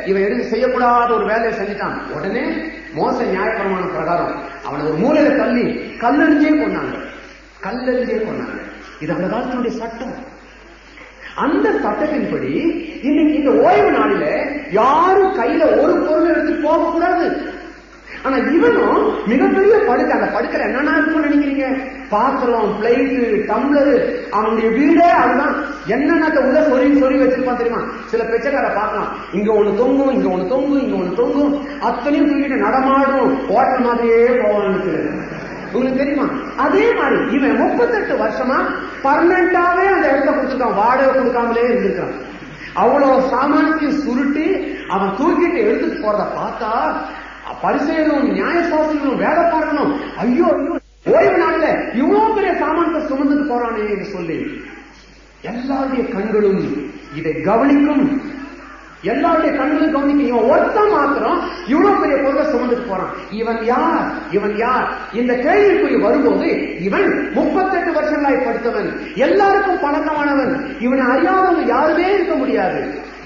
இவன் எடுத்து செய்யக்கூடாத ஒரு வேலையை செஞ்சுட்டான். உடனே மோசே நியாயப்பிரமாண பிரகாரம் அவனை ஒரு மூலையில தள்ளி கல்லெறிஞ்சே கொண்டாங்க. இது அந்த காலத்தினுடைய சட்டம். அந்த சட்டத்தின்படி இன்னைக்கு இந்த ஓய்வு நாளில யாரும் கையில ஒரு பொருள் எடுத்து போக கூடாது. ஆனா இவனும் மிகப்பெரிய படுக்கை, அந்த படுக்கை என்னன்னா இருக்கும்னு நினைக்கிறீங்க? பாத்திரம், பிளேட்டு, டம்ளரு, அவனுடைய வீடே அதுதான். என்னென்ன உள்ள சொறி வச்சிருப்பான் தெரியுமா? சில பிச்சைக்கார பார்க்கலாம், இங்க ஒண்ணு தொங்கும், இங்க ஒண்ணு தொங்கும், இங்க ஒண்ணு தொங்கும், அத்தனையும் தூக்கிட்டு நடமாடும் ஓட்டல் மாதிரியே போவான்னு உங்களுக்கு தெரியுமா? அதே மாதிரி இவன் 38 வருஷமா பர்மனண்டாவே அந்த இடத்த கொடுத்துருக்கான், வாடகை கொடுக்காமலே இருந்திருக்கான். அவ்வளவு சாமானத்தையும் சுருட்டி அவன் தூக்கிட்டு எடுத்துட்டு போறத பார்த்தா பரிசேயரும் நியாயசாஸ்திரிகளும் வேலை பார்க்கணும். ஐயோ ஐயோ, ஓய்வு நாள்ல இவ்வளவு பெரிய சாமானத்தை சுமந்துட்டு போறானே என்று சொல்லி எல்லாருடைய கண்களும் இதை கவனிக்கும். எல்லாருடைய கண்களும் கவனிக்கும். இவன் ஒருத்தன் மாத்திரம் இவ்வளவு பெரிய பொருளை சுமந்துட்டு போறான். இவன் யார்? இந்த கேள்விக்குறி வரும்போது இவன் 38 வருஷங்களாய் படித்தவன், எல்லாருக்கும் பழக்கமானவன். இவனை அறியாதவங்க யாருமே இருக்க முடியாது.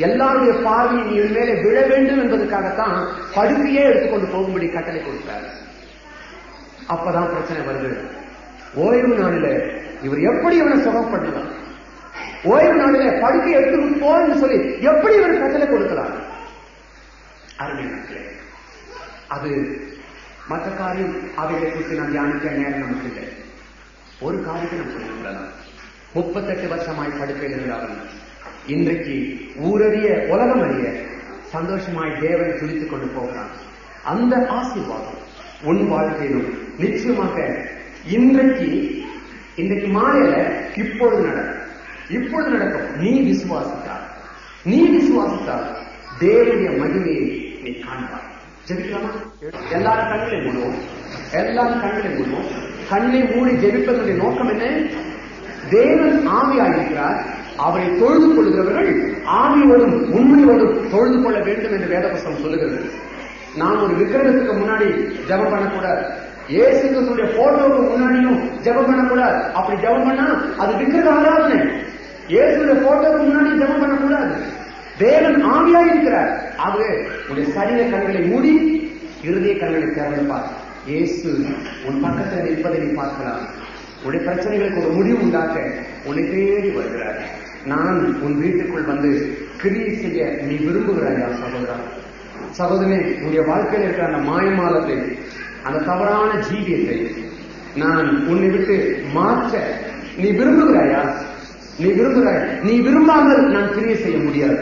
எல்லாருடைய பார்வையும் இவன் மேலே விழ வேண்டும் என்பதற்காகத்தான் படுக்கையே எடுத்துக்கொண்டு போகும்படி கட்டளை கொடுத்தார். அப்பதான் பிரச்சனை வருது. ஓய்வு நாளில இவர் எப்படி இவனை சுகப்படுத்தலாம்? ஓய்வு நாளில படுக்கை எடுத்துக்கிட்டு போன்னு சொல்லி எப்படி இவன் கட்டளை கொடுக்கலாம்? அருமையானே, அது மற்ற காரியம் அவைகளை குறித்து நான் தியானிக்க நேரம் நமக்கு இல்லை. ஒரு காரியத்தை நம்ம சொல்லிவிடலாம். 38 வருஷமாய் படுக்கையில் இருந்தாலும் இன்றைக்கு ஊரறிய உலகம் அறிய சந்தோஷமாய் தேவனை துடித்துக் கொண்டு போகிறான். அந்த ஆசீர்வாதம் உன் வாழ்க்கையிலும் நிச்சயமாக இன்றைக்கு மாலையில இப்பொழுது நடக்கும். நீ விசுவாசித்தால் தேவனுடைய மகிமையை நீ காண்பாய். ஜெபிக்கலாமா? எல்லாரும் கண்களை மூடுவோம். கண்ணை மூடி ஜெபிப்பதனுடைய நோக்கம் என்ன? தேவன் ஆவியாயிருக்கிறார். அவரை தொழுது கொள்கிறவர்கள் ஆவியோடும் உண்மையோடும் தொழுது கொள்ள வேண்டும் என்று வேதவசனம் சொல்லுகிறது. நாம் ஒரு விக்கிரகத்துக்கு முன்னாடி ஜெபம் பண்ணக்கூடாது. இயேசு கிறிஸ்துவின் போட்டோவுக்கு முன்னாடியும் ஜெபம் பண்ணக்கூடாது. அப்படி ஜெபம் பண்ணா அது விக்கிரக ஆராதனை. இயேசுடைய போட்டோவுக்கு முன்னாடி ஜெபம் பண்ணக்கூடாது. தேவன் ஆவியாயிருக்கிறார். ஆகவே உடைய சரீர கண்களை மூடி இருதய கண்களை திறந்துப்பார். இயேசு உன் பக்கத்தில் நிற்பதை நீ பார்க்கலாம். உடைய பிரச்சனைகளுக்கு ஒரு முடிவு உண்டாக்க உன்னை தேடி வருகிறார். நான் உன் வீட்டுக்குள் வந்து கிரியை செய்ய நீ விரும்புகிறாயா சகோதரனே? உன்னுடைய வாழ்க்கையில் இருக்கிற அந்த மாயமாலத்தை, அந்த தவறான ஜீவியத்தை நான் உன்னை விட்டு மாற்ற நீ விரும்புகிறாயா? நீ விரும்பாமல் நான் கிரியை செய்ய முடியாது.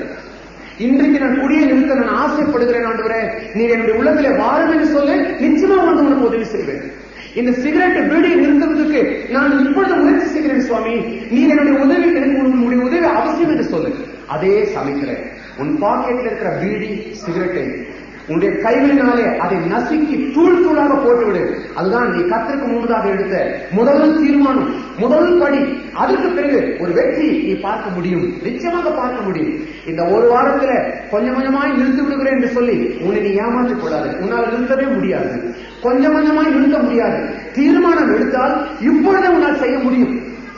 இன்றைக்கு நான் குடியை நிறுத்த நான் ஆசைப்படுகிறேன் ஆண்டவரே, நீ என்னுடைய உள்ளத்திலே வாரும் என்று சொல்ல நிச்சயமா வந்து உனக்கு உதவி செய்வேன். இந்த சிகரெட் பீடியை நிறுத்துவதற்கு நான் இப்பொழுது முயற்சி செய்கிறேன் சுவாமி, நீ என்னுடைய உதவி, உன்னுடைய உதவி அவசியம் என்று சொல்லு. அதே சமயத்தில் உன் பாக்கெட்டில் இருக்கிற பீடி சிகரெட்டை உன்னுடைய கைகளினாலே அதை நசுக்கி தூள் தூளாக போட்டுவிடு. அதுதான் நீ கர்த்தருக்கு முன்பதாக எடுத்த முதல் தீர்மானம், முதல் படி. அதுக்கு பிறகு ஒரு வெற்றி நீ பார்க்க முடியும், நிச்சயமாக பார்க்க முடியும். இந்த ஒரு வாரத்துல கொஞ்சம் கொஞ்சமாய் நிறுத்தி விடுகிறேன் என்று சொல்லி உன்னை நீ ஏமாற்றிக் கொள்ளாது. உன்னால் நிறுத்தவே முடியாது, கொஞ்சம் கொஞ்சமாய் நிறுத்த முடியாது. தீர்மானம் எடுத்தால் இப்பொழுதே உன்னால் செய்ய முடியும்.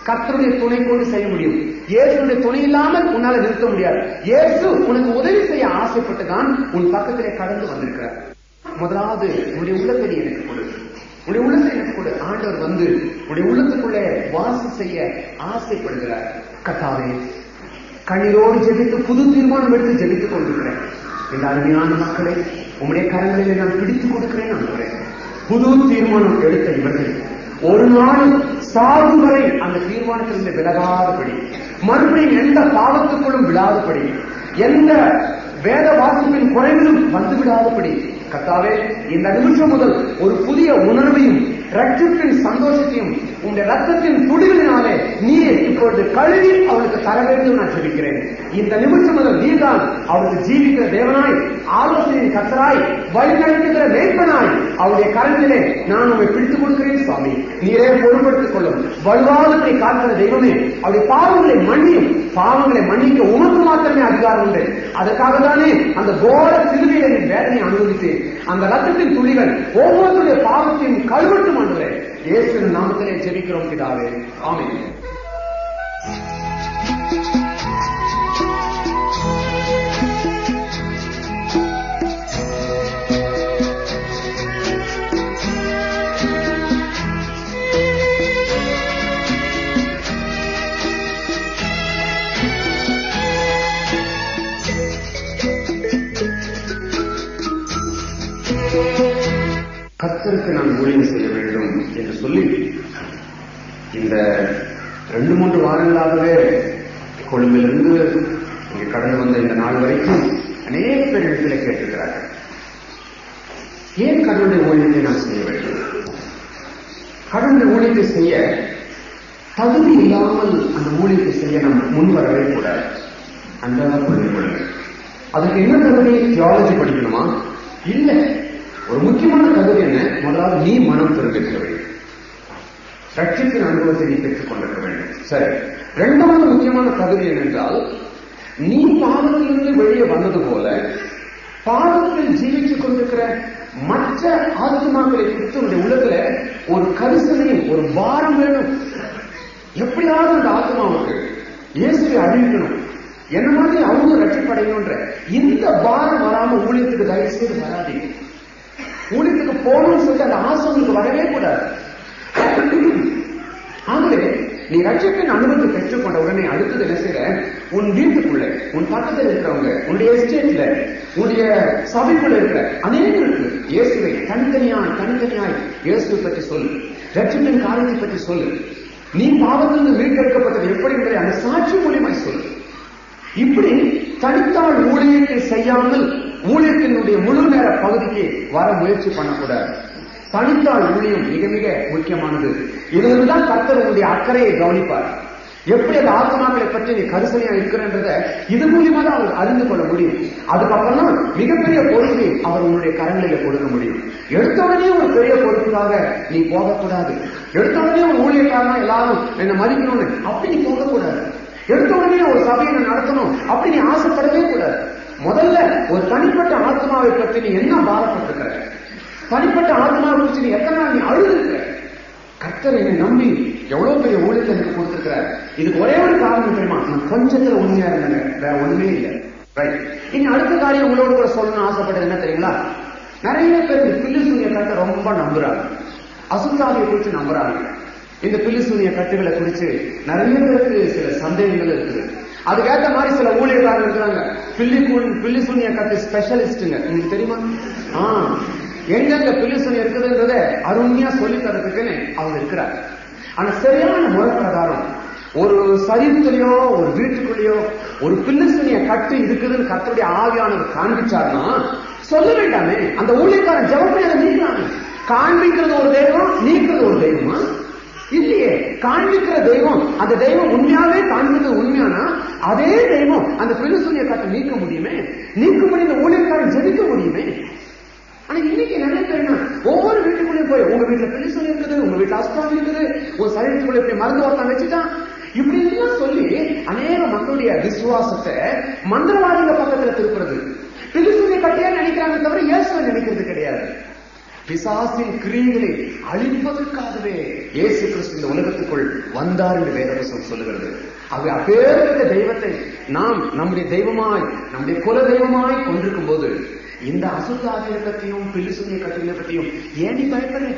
கர்த்தருடைய துணை கொண்டு செய்ய முடியும். இயேசுடைய துணை இல்லாமல் உன்னால நிறுத்த முடியாது. இயேசு உனக்கு உதவி செய்ய ஆசைப்பட்டுதான் உன் பக்கத்திலே கடந்து வந்திருக்கிறார். முதலாவது உன்னுடைய உள்ளத்தை எனக்கு கொடு. ஆண்டவர் வந்து உன்னுடைய உள்ளத்துக்குள்ளே வாசி செய்ய ஆசைப்படுகிறார். கர்த்தாவே, கண்ணீரோடு ஜெபித்து புது தீர்மானம் எடுத்து ஜெபித்துக் கொண்டிருக்கிறேன். இந்த அருமையான மக்களை உம்முடைய கரங்களிலே நான் பிடித்துக் கொடுக்கிறேன். ஆண்டவரே, புது தீர்மானம் எடுத்த இவர்கள் ஒரு நாள் சாகு வரை அந்த தீர்மானத்திலிருந்து விலகாதபடி, மறுபடியும் எந்த பாவத்துக்குள்ளும் விடாதபடி, எந்த வேத வாசிப்பின் குறைவிலும் வந்துவிடாதபடி கர்த்தாவே, இந்த நிமிஷம் முதல் ஒரு புதிய உணர்வையும் ரட்சிப்பின் சந்தோஷத்தையும் உங்களுடைய ரத்தத்தின் துடிகளினாலே நீர் இப்பொழுது கழுவி அவளுக்கு தர வேண்டும் நான் ஜெபிக்கிறேன். இந்த நிமிஷம் முதல் நீதான் அவளுக்கு ஜீவிக்கிற தேவனாய், ஆலோசனையின் கர்த்தராய், வழிநடத்துகிற மேய்ப்பனாய் அவருடைய கரங்களிலே நான் உங்களை பிடித்துக் கொடுக்கிறேன். சுவாமி, நீரே பொறுப்படுத்திக் கொள்ளும். வலுவாதத்தை காக்கிற தெய்வமே, அவருடைய பாவங்களை மன்னிக்க உமக்கு மாத்திரமே அதிகாரம் உண்டு. அதற்காக தானே அந்த கோர சிலுவையில நீ வேதனை அனுபவித்து அந்த ரத்தத்தின் துளிகள் ஒவ்வொருடைய பாவத்தையும் கழுவட்டும். ஆண்டவரே, இயேசுவின் நாமத்திலே ஜெபிக்கிறோம் பிதாவே, ஆமென். கர்த்தருக்கு நான் ஊழியம் செய்ய வேண்டும் என்று சொல்லி இந்த 2-3 வாரங்களாகவே கொழும்பிலிருந்து இங்கே கடந்து வந்த இந்த நாள் வரைக்கும் அநேக பேர் இடத்துல கேட்டிருக்கிறார்கள், ஏன் கடவுளுடைய ஊழியத்தை நான் செய்ய வேண்டும்? கடவுளுடைய ஊழியத்தை செய்ய தகுதி இல்லாமல் அந்த ஊழியத்தை செய்ய நாம் முன் வரவே கூடாது. அன்றாக புரிந்து கொள்ளுங்கள். அதுக்கு என்ன தகுதி? தியாலஜி படிக்கணுமா? இல்ல. ஒரு முக்கியமான தகுதி என்ன? முதலாவது நீ மனம் திரும்பிக்க வேண்டும், ரட்சிப்பின் அனுபவத்தை நீ பெற்றுக் கொண்டிருக்க வேண்டும். சரி. 2வது முக்கியமான தகுதி என்னென்றால், நீ பாவத்திலிருந்து வெளியே வந்தது போல பாவத்தில் ஜீவித்துக் கொண்டிருக்கிற மற்ற ஆத்மாக்களை குறித்து உடைய உள்ளத்துல ஒரு கரிசனையும் ஒரு பாரம் வேணும். எப்படியாவது அந்த ஆத்மாவுக்கு இயேசுவை அறிவிக்கணும், என்ன மாதிரி அவங்க ரட்சிப்படையணும்ன்ற இந்த பாரம் வராம ஊழியத்துக்கு தயவு செய்து வராதீங்க. ஊழியத்துக்கு போகணும்னு சொல்லிட்டு அந்த ஆசை உங்களுக்கு வரவே கூடாது. ஆகவே நீ ரட்சிப்பின் அனுபவத்தை பெற்றுக்கொண்ட உடனே அடுத்தது என்ன செய்யற? உன் வீட்டுக்குள்ள, உன் பக்கத்தில் இருக்கிறவங்க, உன்னுடைய எஸ்டேட்ல, உன்னுடைய சபைக்குள்ள இருக்கிற அநேகருக்கு இயேசுவை தனித்தனியாய் இயேசுவை பற்றி சொல்லு, ரட்சிப்பின் காரியத்தை பற்றி சொல்லு. நீ பாவத்திலிருந்து மீட்டெடுக்கப்பட்டது எப்படி என்பதை அந்த சாட்சி மூலியமாய் சொல்லு. இப்படி தனித்தாள் ஊழியத்தை செய்யாமல் ஊழியத்தினுடைய முழு நேர பகுதிக்கு வர முயற்சி பண்ணக்கூடாது. தனித்தாள் ஊழியம் மிக மிக முக்கியமானது. இதுதான் கர்த்தர் உங்களுடைய அக்கறையை கவனிப்பார். எப்படி அந்த ஆத்மாக்களை பற்றி நீ கரிசனையா இருக்கிறன்றத இது மூலியமா தான் அவர் அறிந்து கொள்ள முடியும். அதுக்கப்புறம் தான் மிகப்பெரிய பொறுப்பை அவர் உன்னுடைய கரங்களில கொடுக்க முடியும். எடுத்தவுடனே ஒரு பெரிய பொறுப்புக்காக நீ போகக்கூடாது. எடுத்தவுடனே ஒரு ஊழியக்காரனா எல்லாரும் என்ன மதிக்கணும்னு அப்படி நீ போகக்கூடாது. எடுத்தவுடனே ஒரு சபையை நடத்தணும் அப்படி நீ ஆசைப்படவே கூடாது. முதல்ல ஒரு தனிப்பட்ட ஆத்மாவை பற்றி நீ என்ன பாரப்பட்டிருக்கிற, தனிப்பட்ட ஆத்மாவை குறித்து நீ எத்தனை நாள் நீ அழுதுருக்கிற, கர்த்தர் என்னை நம்பி எவ்வளவு பெரிய ஊழியத்தை எனக்கு கொடுத்திருக்கிறார். இதுக்கு ஒரே ஒரு காரணம் தெரியுமா? நான் கொஞ்சத்துல உண்மையா இருந்தேங்க, வேற ஒண்ணுமே இல்லை. ரைட். இனி அடுத்த காரியம் உங்களோட கூட சொல்லணும்னு ஆசைப்பட்டது என்ன தெரியுங்களா? நிறைய பேர் இந்த பில்லி சூனிய கட்டை ரொம்ப நம்புறாங்க, அசுத்தாவியை குறித்து நம்புறாங்க. இந்த பில்லி சூனிய கட்டுகளை குறித்து நிறைய பேருக்கு சில சந்தேகங்கள் இருக்குது. அதுக்கேற்ற மாதிரி சில ஊழியக்காரர்கள் இருக்கிறாங்க, பில்லி சூனிய கட்டு ஸ்பெஷலிஸ்டுங்க. உங்களுக்கு தெரியுமா? எங்கெங்க பில்லி சூனியம் இருக்குதுன்றத அருமையா சொல்லி தரதுக்குன்னு அவங்க இருக்கிறாங்க. ஆனா சரியான முறை பிரகாரம் ஒரு சரீரத்திலேயோ ஒரு வீட்டுக்குள்ளேயோ ஒரு பில்லி சூனிய கட்டு இருக்குதுன்னு கர்த்தருடைய ஆவியானவர் காண்பிச்சாருன்னா சொல்ல வேண்டாமே. அந்த ஊழியக்காரன் ஜெபப்படி அதை நீக்கிறாங்க. காண்பிக்கிறது ஒரு தெய்வம், நீக்கிறது ஒரு தெய்வமா? இல்லையே. காண்பிக்கிற தெய்வம், அந்த தெய்வம் உண்மையாவே காண்பிக்கிறது உண்மையானா அதே தெய்வம் அந்த பில்லி சூனிய கட்டை நீக்க முடியுமே, நீக்கும்படி இந்த ஊழியக்காரன் ஜெபிக்க முடியுமே. ஆனா இன்னைக்கு நிறைய பேர் ஒவ்வொரு வீட்டுக்குள்ளேயும் போய் உங்க வீட்டுல பில்லி சூனியம் இருக்குது, உங்க வீட்டுல அஸ்தானம் இருக்குது, ஒரு சரீரத்துக்குள்ள இப்படி மருந்து ஒருத்தான் வச்சுட்டான் இப்படி எல்லாம் சொல்லி அநேக மக்களுடைய விசுவாசத்தை மந்திரவாதிக பக்கத்துல திருப்புறது. பில்லி சூனிய கட்டையா நினைக்கிறாங்க தவிர இயேசுவை நினைக்கிறது கிடையாது. பிசாசின் கிரியைகளை அழிப்பதற்காகவே இயேசு கிறிஸ்து இந்த உலகத்துக்குள் வந்தார் என்று வேதவசனம் சொல்லுகிறது. அது அப்பேற்பட்ட தெய்வத்தை நாம் நம்முடைய தெய்வமாய், நம்முடைய குல தெய்வமாய் கொண்டிருக்கும் போது இந்த அசுத்தாவியை பற்றியும் பில்லி சூனிய கட்டுகளை பற்றியும் ஏன் நீ பயப்படுற?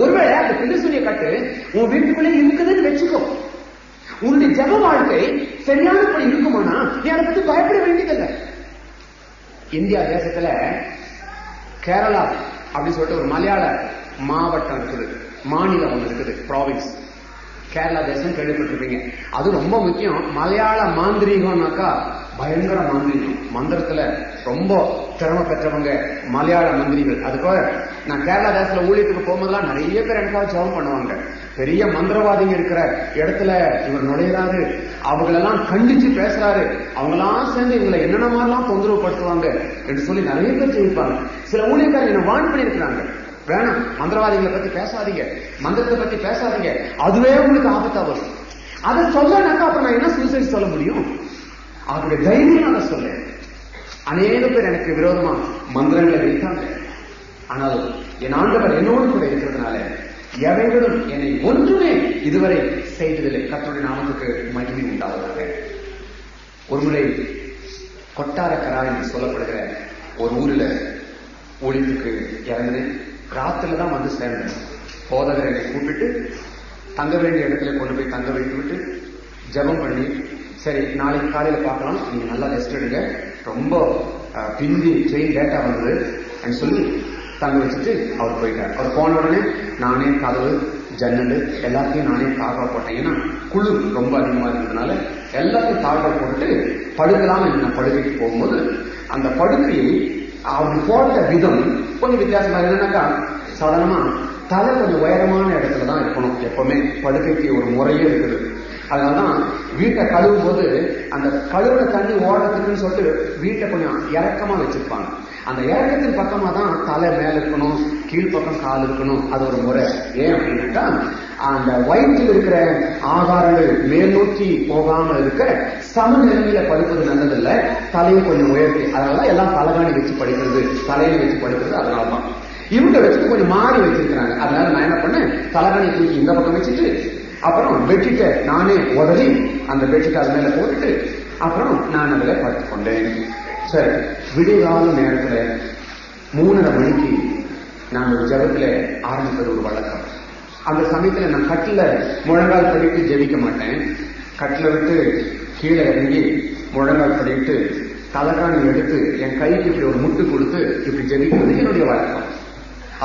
ஒருவேளை அந்த பில்லி சூனிய கட்டு உன் வீட்டுக்குள்ளே இருக்குதுன்னு வச்சுக்கோ, உன்னுடைய ஜப வாழ்க்கை சரியானபடி இருக்குமானா நீ அதை பத்தி பயப்பட வேண்டியதில்லை. இந்தியா தேசத்துல கேரளா அப்படின்னு சொல்லிட்டு ஒரு மலையாள மாவட்டம் இருக்குது, மாநிலம் ஒன்று இருக்குது, ப்ராவின்ஸ். கேரளா தேசம் கேள்விப்பட்டிருப்பீங்க. அது ரொம்ப முக்கியம். மலையாள மாந்திரீகம்னாக்கா பயங்கர மாந்திரீகம், மந்திரத்துல ரொம்ப திறமை பெற்றவங்க மலையாள மந்திரிகள். அதுக்காக நான் கேரளா தேசத்துல ஊழியத்துக்கு போகும்போதெல்லாம் நிறைய பேர் எனக்காக ஜெபம் பண்ணுவாங்க. பெரிய மந்திரவாதிங்க இருக்கிற இடத்துல இவர் நுழையிறாரு, அவங்களெல்லாம் கண்டிச்சு பேசுறாரு, அவங்களாம் சேர்ந்து இவங்களை என்னென்ன மாதிரிலாம் தொந்தரவு படுத்துவாங்க என்று சொல்லி நிறைய பேர் ஜெயிப்பாங்க. சில ஊழியக்காரங்க என்ன வார்ன் பண்ணியிருக்கிறாங்க, வேணாம் மந்திரவாதிகளை பத்தி பேசாதீங்க, மந்திரத்தை பத்தி பேசாதீங்க, அதுவே உங்களுக்கு ஆபத்தா வரும். அதை சொல்லனாக்கா அப்புறம் நான் என்ன சூசைட் சொல்ல முடியும்? அவருடைய தைரியம் அதை சொல்ல. அநேக பேர் எனக்கு விரோதமா மந்திரங்களை வைத்தாங்க. ஆனால் என் ஆண்டவர் என்னோடு கூட இருக்கிறதுனால எவைகளும் என்னை ஒன்றுமே இதுவரை செய்ததில்லை. கர்த்தருடைய நாமத்துக்கு மகிமை உண்டாவதாக. ஒருமுறை கொட்டாரக்கரா என்று சொல்லப்படுகிற ஒரு ஊரில் ஊழியத்துக்கு இறங்கினேன். ராத்திரில தான் வந்து சேர்ந்தேன். போதகரை கூப்பிட்டு தங்க வேண்டிய இடத்துல கொண்டு போய் தங்க வைத்து விட்டு ஜபம் பண்ணி, சரி நாளைக்கு காலையில பார்க்கலாம், நீங்க நல்லா ரெஸ்ட் எடுங்க, ரொம்ப பிந்தி ட்ரெயின் லேட்டா வந்தது அப்படின்னு சொல்லி தங்க வச்சுட்டு அவர் போயிட்டார். அவர் போன உடனே நானே கதவு ஜன்னல் எல்லாத்தையும் நானே தாழ்வா போட்டேன். ஏன்னா குளிர் ரொம்ப அதிகமா இருந்ததுனால எல்லாத்தையும் தாழ்வா போட்டு படுக்கலாம் என்று நான் படுக்கைக்கு போகும்போது அந்த படுக்கையை அவர் போட்ட விதம் கொஞ்சம் வித்தியாசமா என்னன்னாக்கா, சாதாரணமா தலை கொஞ்சம் உயரமான இடத்துல தான் இருக்கணும். எப்பவுமே படுக்கைக்கு ஒரு முறையே இருக்குது. அதனாலதான் வீட்டை கழுவும் போது அந்த கழுவுற தண்ணி ஓடுறதுக்குன்னு சொல்லிட்டு வீட்டை கொஞ்சம் இறக்கமா வச்சிருப்பாங்க. அந்த இறக்கத்தின் பக்கமா தான் தலை மேல இருக்கணும், கீழ்பக்கம் கால் இருக்கணும். அது ஒரு முறை. ஏன் அப்படின்னாக்கா, அந்த வயிற்றில் இருக்கிற ஆகாரங்கள் மேல் நோக்கி போகாம இருக்க சமநிலையில படுப்பது நல்லதில்லை. தலையை கொஞ்சம் உயர்த்தி, அதனாலதான் எல்லாம் தலகாணி வச்சு படிக்கிறது, தலையில வச்சு படிக்கிறது. அதனாலதான் இவங்க வச்சுட்டு கொஞ்சம் மாறி வச்சிருக்கிறாங்க. அதனால நான் என்ன பண்ணேன், தலகாணி தூக்கி இந்த பக்கம் வச்சுட்டு அப்புறம் பெட்ஷீட்டை நானே உதறி அந்த பெட்ஷீட் அது மேல போட்டுட்டு அப்புறம் நான் அதுல படுத்துக் கொண்டேன். சரி, விடிகால நேரத்துல 3:30 மணிக்கு நான் ஒரு ஜபத்துல ஆரம்பிப்பது ஒரு வழக்கம். அந்த சமயத்துல நான் கட்டில முழங்கால் படிட்டு ஜெபிக்க மாட்டேன். கட்டில விட்டு கீழே இறங்கி முழங்கால் படிட்டு தலகாணி எடுத்து என் கைக்கு இப்படி ஒரு முட்டு கொடுத்து இப்படி ஜெபிக்கிறது என்னுடைய வழக்கம்.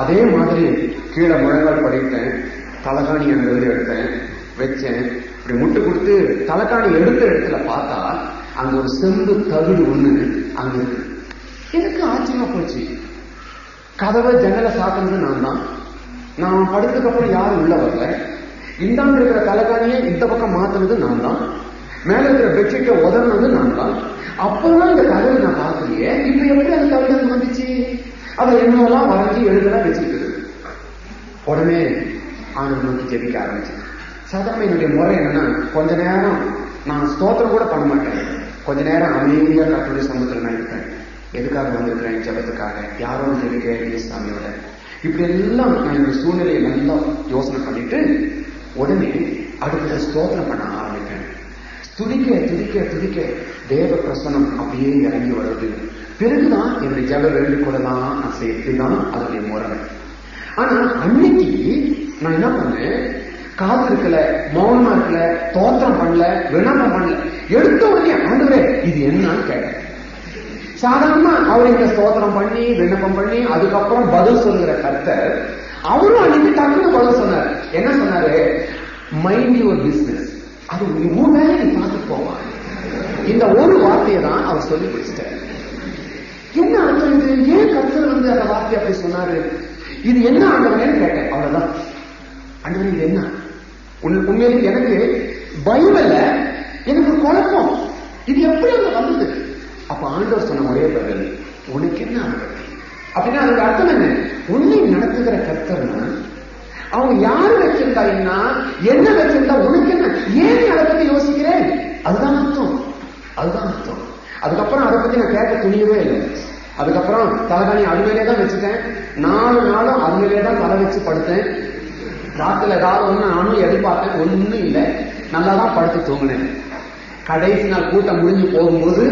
அதே மாதிரி கீழே முழங்கால் படிட்டேன், தலகாணி அந்த எடுத்தேன், வச்சேன், இப்படி முட்டு கொடுத்து தலகாணி எடுத்த இடத்துல பார்த்தா அங்க ஒரு செம்பு தகுடு ஒண்ணு அங்க இருக்கு. எனக்கு ஆச்சரியமா போச்சு. கதவை ஜன்னலை சாப்பிடுறது நான் தான். நான் படுத்ததுக்கு அப்புறம் யாரும் உள்ள வரல. இந்தாண்டு இருக்கிற தலகாணியை இந்த பக்கம் மாத்தினது நான் தான். மேல இருக்கிற பெட்ஷீட்டை உதறினது நான் தான். அப்பதான் இந்த கதவை நான் பார்க்கலையே, இப்ப எப்படி அந்த தகுடு வந்துச்சு? அதை என்னெல்லாம் வரைஞ்சி எழுதலாம் வச்சிருக்குது. உடனே ஆண்டவர் நோக்கி ஜெபிக்க ஆரம்பிச்சேன். சாதாரண என்னுடைய முறை என்னன்னா, கொஞ்ச நேரம் நான் ஸ்தோத்திரம் கூட பண்ண மாட்டேன். கொஞ்ச நேரம் அமைதியா கர்த்தருடைய சமூகத்துல நான் இருப்பேன். எதுக்காக வந்திருக்கிறேன்? ஜெபத்துக்காக. யாரோட ஜெபிக்கிறேன்? சாமியோட. இப்படி எல்லாம் நான் என்னுடைய சூழ்நிலையை நல்லா யோசனை பண்ணிட்டு உடனே அடுத்த ஸ்தோத்திரம் பண்ண ஆரம்பிப்பேன். துதிக்க துதிக்க துதிக்க தேவ பிரசனம் அப்படியே இறங்கி வருது. பிறகுதான் என்னுடைய ஜெப வேண்டுகோளெல்லாம் நான் செய்துதான் அதனுடைய முறை. ஆனா அன்னைக்கு நான் என்ன பண்ணேன், காது இருக்கல, மௌனமா இருக்கல, தோத்திரம் பண்ணல, விண்ணப்பம் பண்ணல. எடுத்த உடனே ஆண்டவரே இது என்னன்னு கேட்டேன். சாதாரணமா அவர் இந்த ஸ்தோத்திரம் பண்ணி விண்ணப்பம் பண்ணி அதுக்கப்புறம் பதில் சொல்லுகிற கர்த்தர் அவரும் அன்னைக்கு டக்குனு பதில் சொன்னார். என்ன சொன்னாரு? Mind your business. அது உன் வேலை நீ பார்த்துட்டு போவான். இந்த ஒரு வார்த்தையை தான் அவர் சொல்லி முடிச்சிட்டார். என்ன அர்த்தம் இது? ஏன் கர்த்தர் அந்த வார்த்தையை அப்படி சொன்னாரு? இது என்ன ஆண்டவனேன்னு கேட்டேன். அவ்வளவுதான். ஆண்டவனே இது என்ன? உண்மையிலே எனக்கு பயம் இல்ல, எனக்கு ஒரு குழப்பம். இது எப்படி அங்க வந்தது? அப்ப ஆண்டவர் சொன்ன ஒரே பதில், உனக்கு என்ன ஆண்டவர்? அப்படின்னா அதுக்கு அர்த்தம் என்ன? உன்னை நடத்துகிற கர்த்தர்னா அவங்க யாரு வச்சிருந்தா என்ன வச்சிருந்தா உனக்கு என்ன? ஏன் அதை பத்தி யோசிக்கிறேன்? அதுதான் அர்த்தம். அதுதான் அர்த்தம். அதுக்கப்புறம் அதை பத்தி நான் கேட்க துணியவே இல்லை. அதுக்கப்புறம் தலைகாணி அது மேலே தான் வச்சுட்டேன். 4 நாளும் அது மேலே தான் தலை வச்சு படுத்தேன். ராத்திரில ஏதாவது ஒண்ணு நானும் எதிர்பார்த்தேன், ஒண்ணும் இல்லை. நல்லாதான் படுத்து தூங்கினேன். கடைசி நாள் கூட்டம் முடிஞ்சு போகும்போது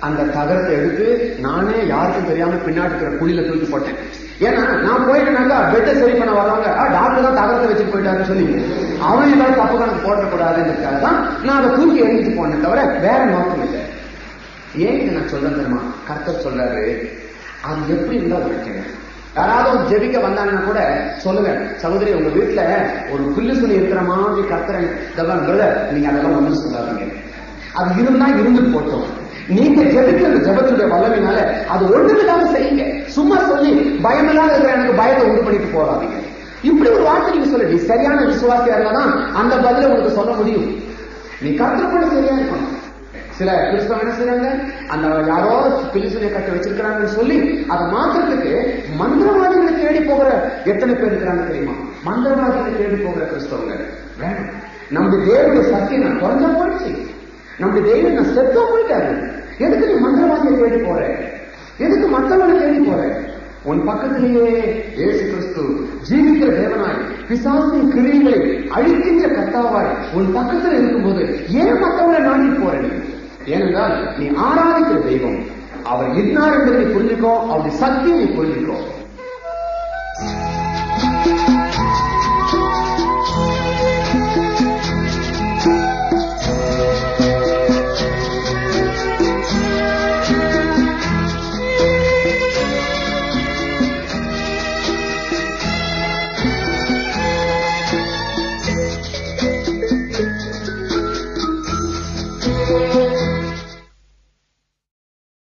அந்த தகரத்தை எடுத்து நானே யாருக்கும் தெரியாம பின்னாடி இருக்கிற குழியில தூக்கி போட்டேன். ஏன்னா நான் போயிட்டேனாக்கா பெட்டை சரி பண்ண வர்றாங்க, டாக்டர் தான் தகரத்தை வச்சுட்டு போயிட்டாருன்னு சொல்லி அவன் ஏதாவது தப்பு கணக்கு போடக்கூடாதுன்றதுக்காக தான் நான் அதை தூக்கி எரிஞ்சிட்டு போனேன், தவிர வேற நோக்கம் இல்லை. ஏன் இதை நான் சொல்றேன் தெரியுமா? கர்த்தர் சொல்றாரு, அது எப்படி இருந்தா வைக்கணும். யாராவது ஜெபிக்க வந்தாங்கன்னா கூட சொல்லுங்க, சகோதரி உங்க வீட்டுல ஒரு புல்லு துணி இருக்கிற மாதிரி கர்த்தர் இதெல்லாம் நீங்க அதெல்லாம் ஒன்றும் சொல்லாதீங்க. அது இருந்தா இருந்துட்டு போட்டோம். நீங்க ஜெபிக்கிற ஜெபத்துடைய வல்லமையினால அது ஒண்ணுக்காக செய்யுங்க. சும்மா சொல்லி பயமில்லாத இருக்கிற எனக்கு பயத்தை உண்டு பண்ணிட்டு போறாதீங்க. இப்படி ஒரு வார்த்தை நீங்க சொல்ல, நீ சரியான விசுவாசியா இருந்தாதான் அந்த பதில உங்களுக்கு சொல்ல முடியும். நீ கர்த்தர் சரியா இருக்கணும். சில கிறிஸ்தவ என்ன செய்றாங்க, அந்த யாரோ பிலிசுனை கட்ட வச்சிருக்கிறாங்கன்னு சொல்லி அதை மாத்திரத்துக்கு மந்திரவாதிகளை தேடி போகிற எத்தனை பேர் இருக்கிறாங்க தெரியுமா? மந்திரவாதிகளை தேடி போகிற கிறிஸ்தவங்க வேணும். நம்முடைய தேவனுடைய சக்தி நான் குறைஞ்சா போயிடுச்சு. நம்முடைய தெய்வம் நான் செத்தா போயிட்டாரு. எதுக்கு நீ மந்திரவாதியை தேடி போற? எதுக்கு மற்றவங்களை தேடி போற? உன் பக்கத்திலேயே இயேசு கிறிஸ்து ஜீவிக்கிற தேவனாய் பிசாசின் கிரியைகளை அழிக்கின்ற கர்த்தாவாய் உன் பக்கத்தில் இருக்கும்போது ஏன் மற்றவங்களை நாடி போற? நீ ஏனென்றால் நீ ஆராதிக்கிற தெய்வம் அவர் இருந்தார் என்பதை புரிஞ்சுக்கோ, அவருடைய சக்தியை நீ புரிஞ்சுக்கோ.